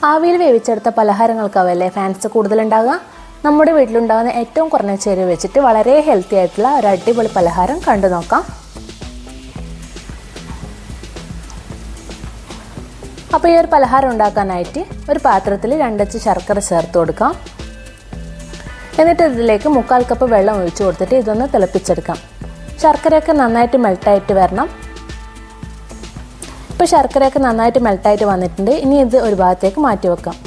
ആവിയിൽ വേവിച്ചെടുത്ത പലഹാരങ്ങൾക്കാവല്ലേ ഫാൻസ് കൂടുതലുണ്ടാകുക. നമ്മുടെ വീട്ടിലുണ്ടാകുന്ന ഏറ്റവും കുറഞ്ഞ ചേരുവ വെച്ചിട്ട് വളരെ ഹെൽത്തി ആയിട്ടുള്ള ഒരു അടിപൊളി പലഹാരം കണ്ടു നോക്കാം. അപ്പോൾ ഈ ഒരു പലഹാരം ഉണ്ടാക്കാനായിട്ട് ഒരു പാത്രത്തിൽ 2 അച്ച് ശർക്കര ചേർത്ത് കൊടുക്കാം. എന്നിട്ട് ഇതിലേക്ക് 1/4 കപ്പ് വെള്ളം ഒഴിച്ചു കൊടുത്തിട്ട് ഇതൊന്ന് തിളപ്പിച്ചെടുക്കാം. ശർക്കരയൊക്കെ നന്നായിട്ട് മെൽട്ടായിട്ട് വരണം. ഇപ്പോൾ ശർക്കരയൊക്കെ നന്നായിട്ട് മെൽട്ടായിട്ട് വന്നിട്ടുണ്ട്. ഇനി ഇത് ഒരു ഭാഗത്തേക്ക് മാറ്റി വെക്കാം.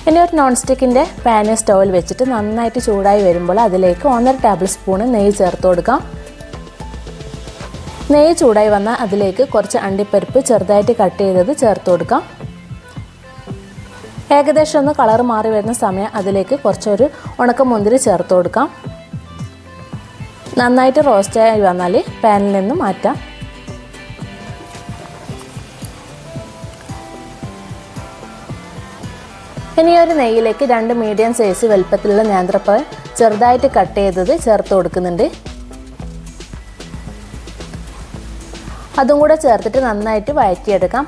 ഇനി ഒരു നോൺ സ്റ്റിക്കിൻ്റെ പാന് സ്റ്റൗവിൽ വെച്ചിട്ട് നന്നായിട്ട് ചൂടായി വരുമ്പോൾ അതിലേക്ക് 1.5 ടേബിൾ സ്പൂൺ നെയ്യ് ചേർത്ത് കൊടുക്കാം. നെയ്യ് ചൂടായി വന്നാൽ അതിലേക്ക് കുറച്ച് അണ്ടിപ്പരിപ്പ് ചെറുതായിട്ട് കട്ട് ചെയ്തത് ചേർത്ത് കൊടുക്കാം. ഏകദേശം ഒന്ന് കളർ മാറി വരുന്ന സമയം അതിലേക്ക് കുറച്ചൊരു ഉണക്കമുന്തിരി ചേർത്ത് കൊടുക്കാം. നന്നായിട്ട് റോസ്റ്റായി വന്നാൽ പാനിൽ നിന്ന് മാറ്റാം. ഇനി ഒരു നെയ്യിലേക്ക് 2 മീഡിയം സൈസ് വലുപ്പത്തിലുള്ള നേന്ത്രപ്പഴം ചെറുതായിട്ട് കട്ട് ചെയ്തത് ചേർത്ത് കൊടുക്കുന്നുണ്ട്. അതും കൂടെ ചേർത്തിട്ട് നന്നായിട്ട് വഴറ്റിയെടുക്കാം.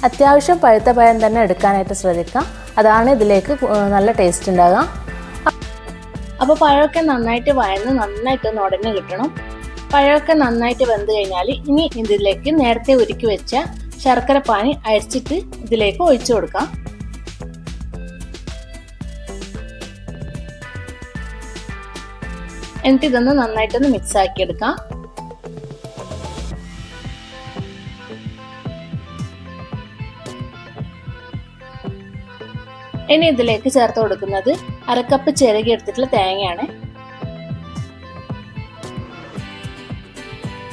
അത്യാവശ്യം പഴുത്ത പഴം തന്നെ എടുക്കാനായിട്ട് ശ്രദ്ധിക്കാം. അതാണ് ഇതിലേക്ക് നല്ല ടേസ്റ്റ് ഉണ്ടാകുക. അപ്പോൾ പഴമൊക്കെ നന്നായിട്ട് വഴന്ന് നന്നായിട്ടൊന്ന് ഉടഞ്ഞ് കിട്ടണം. പഴമൊക്കെ നന്നായിട്ട് വെന്ത് കഴിഞ്ഞാൽ ഇനി ഇതിലേക്ക് നേരത്തെ ഉരുക്കി വെച്ച ശർക്കര പാനി അരിച്ചിട്ട് ഇതിലേക്ക് ഒഴിച്ചു കൊടുക്കാം. എന്നിട്ട് ഇതൊന്ന് നന്നായിട്ടൊന്ന് മിക്സ് ആക്കി എടുക്കാം. ഇനി ഇതിലേക്ക് ചേർത്ത് കൊടുക്കുന്നത് 1/2 കപ്പ് ചിരകി എടുത്തിട്ടുള്ള തേങ്ങയാണ്.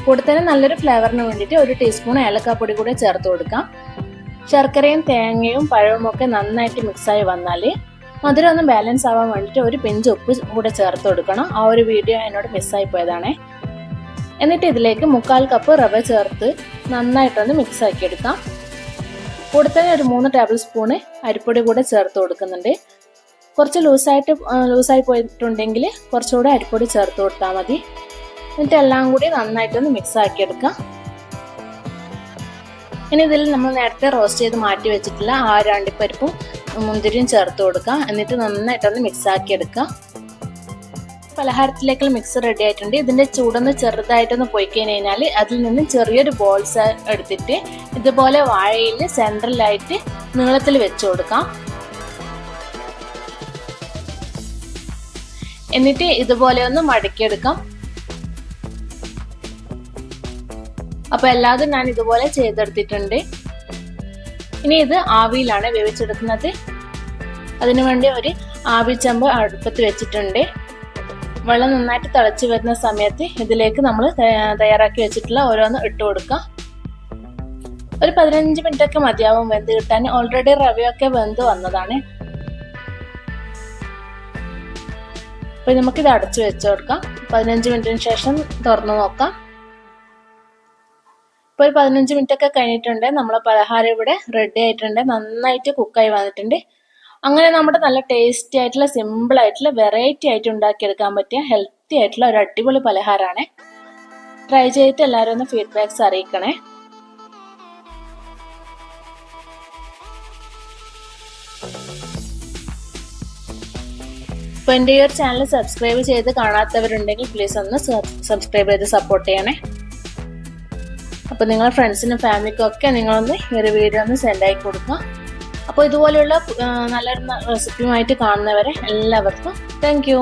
കൂടെ തന്നെ നല്ലൊരു ഫ്ലേവറിന് വേണ്ടിയിട്ട് 1 ടീസ്പൂൺ ഏലക്കാപ്പൊടി കൂടെ ചേർത്ത് കൊടുക്കാം. ശർക്കരയും തേങ്ങയും പഴവും ഒക്കെ നന്നായിട്ട് മിക്സായി വന്നാൽ മധുരം ഒന്ന് ബാലൻസ് ആവാൻ വേണ്ടിയിട്ട് 1 പിഞ്ച് ഉപ്പ് കൂടെ ചേർത്ത് കൊടുക്കണം. ആ ഒരു വീഡിയോ എന്നോട് മിസ്സായി പോയതാണേ. എന്നിട്ട് ഇതിലേക്ക് 1/4 കപ്പ് റവ ചേർത്ത് നന്നായിട്ടൊന്ന് മിക്സ് ആക്കി എടുക്കാം. കൂടെ തന്നെ ഒരു 3 ടേബിൾ സ്പൂണ് അരിപ്പൊടി കൂടെ ചേർത്ത് കൊടുക്കുന്നുണ്ട്. കുറച്ച് ലൂസായി പോയിട്ടുണ്ടെങ്കിൽ കുറച്ചുകൂടെ അരിപ്പൊടി ചേർത്ത് കൊടുത്താൽ മതി. എന്നിട്ട് എല്ലാം കൂടി നന്നായിട്ടൊന്ന് മിക്സ് ആക്കി എടുക്കാം. ഇനി ഇതിൽ നമ്മൾ നേരത്തെ റോസ്റ്റ് ചെയ്ത് മാറ്റി വെച്ചിട്ടുള്ള ആ അണ്ടിപ്പരിപ്പും മുന്തിരിയും ചേർത്ത് കൊടുക്കാം. എന്നിട്ട് നന്നായിട്ടൊന്ന് മിക്സ് ആക്കി എടുക്കാം. പലഹാരത്തിലേക്കുള്ള മിക്സ് റെഡി ആയിട്ടുണ്ട്. ഇതിന്റെ ചൂടൊന്ന് ചെറുതായിട്ടൊന്ന് പോയി കഴിഞ്ഞാൽ അതിൽ നിന്ന് ചെറിയൊരു ബോൾസ് എടുത്തിട്ട് ഇതുപോലെ വാഴയിൽ സെൻട്രലായിട്ട് നീളത്തിൽ വെച്ച് കൊടുക്കാം. എന്നിട്ട് ഇതുപോലെ ഒന്ന് മടക്കിയെടുക്കാം. അപ്പൊ എല്ലാതും ഞാൻ ഇതുപോലെ ചെയ്തെടുത്തിട്ടുണ്ട്. ഇനി ഇത് ആവിയിലാണ് വേവിച്ചെടുക്കുന്നത്. അതിനുവേണ്ടി ഒരു ആവിച്ചമ്പ് അടുപ്പത്ത് വെച്ചിട്ടുണ്ട്. വെള്ളം നന്നായിട്ട് തിളച്ച് വരുന്ന സമയത്ത് ഇതിലേക്ക് നമ്മൾ തയ്യാറാക്കി വെച്ചിട്ടുള്ള ഓരോന്ന് ഇട്ട് കൊടുക്കാം. ഒരു 15 മിനിറ്റ് ഒക്കെ മതിയാവും വെന്ത് കിട്ടാൻ. ഓൾറെഡി റവയൊക്കെ വെന്ത് വന്നതാണ്. അപ്പൊ നമുക്കിത് അടച്ചു വെച്ച് കൊടുക്കാം. 15 മിനിറ്റിന് ശേഷം തുറന്നു നോക്കാം. ഇപ്പോൾ ഒരു 15 മിനിറ്റ് ഒക്കെ കഴിഞ്ഞിട്ടുണ്ട്. നമ്മളെ പലഹാരം ഇവിടെ റെഡി ആയിട്ടുണ്ട്. നന്നായിട്ട് കുക്കായി വന്നിട്ടുണ്ട്. അങ്ങനെ നമ്മുടെ നല്ല ടേസ്റ്റി ആയിട്ടുള്ള സിമ്പിൾ ആയിട്ടുള്ള വെറൈറ്റി ആയിട്ട് ഉണ്ടാക്കിയെടുക്കാൻ പറ്റിയ ഹെൽത്തി ആയിട്ടുള്ള ഒരു അടിപൊളി പലഹാരമാണ്. ട്രൈ ചെയ്തിട്ട് എല്ലാവരും ഒന്ന് ഫീഡ്ബാക്ക്സ് അറിയിക്കണേ. അപ്പോൾ എൻ്റെ ഈ ഒരു ചാനൽ സബ്സ്ക്രൈബ് ചെയ്ത് കാണാത്തവരുണ്ടെങ്കിൽ പ്ലീസ് ഒന്ന് സബ്സ്ക്രൈബ് ചെയ്ത് സപ്പോർട്ട് ചെയ്യണേ. അപ്പോൾ നിങ്ങളുടെ ഫ്രണ്ട്സിനും ഫാമിലിക്കും ഒക്കെ നിങ്ങളൊന്ന് ഈ ഒരു വീഡിയോ ഒന്ന് സെൻഡ് ആയി കൊടുക്കുക. അപ്പോൾ ഇതുപോലെയുള്ള നല്ലൊരു റെസിപ്പിയുമായിട്ട് കാണുന്നവരെ എല്ലാവർക്കും താങ്ക് യു.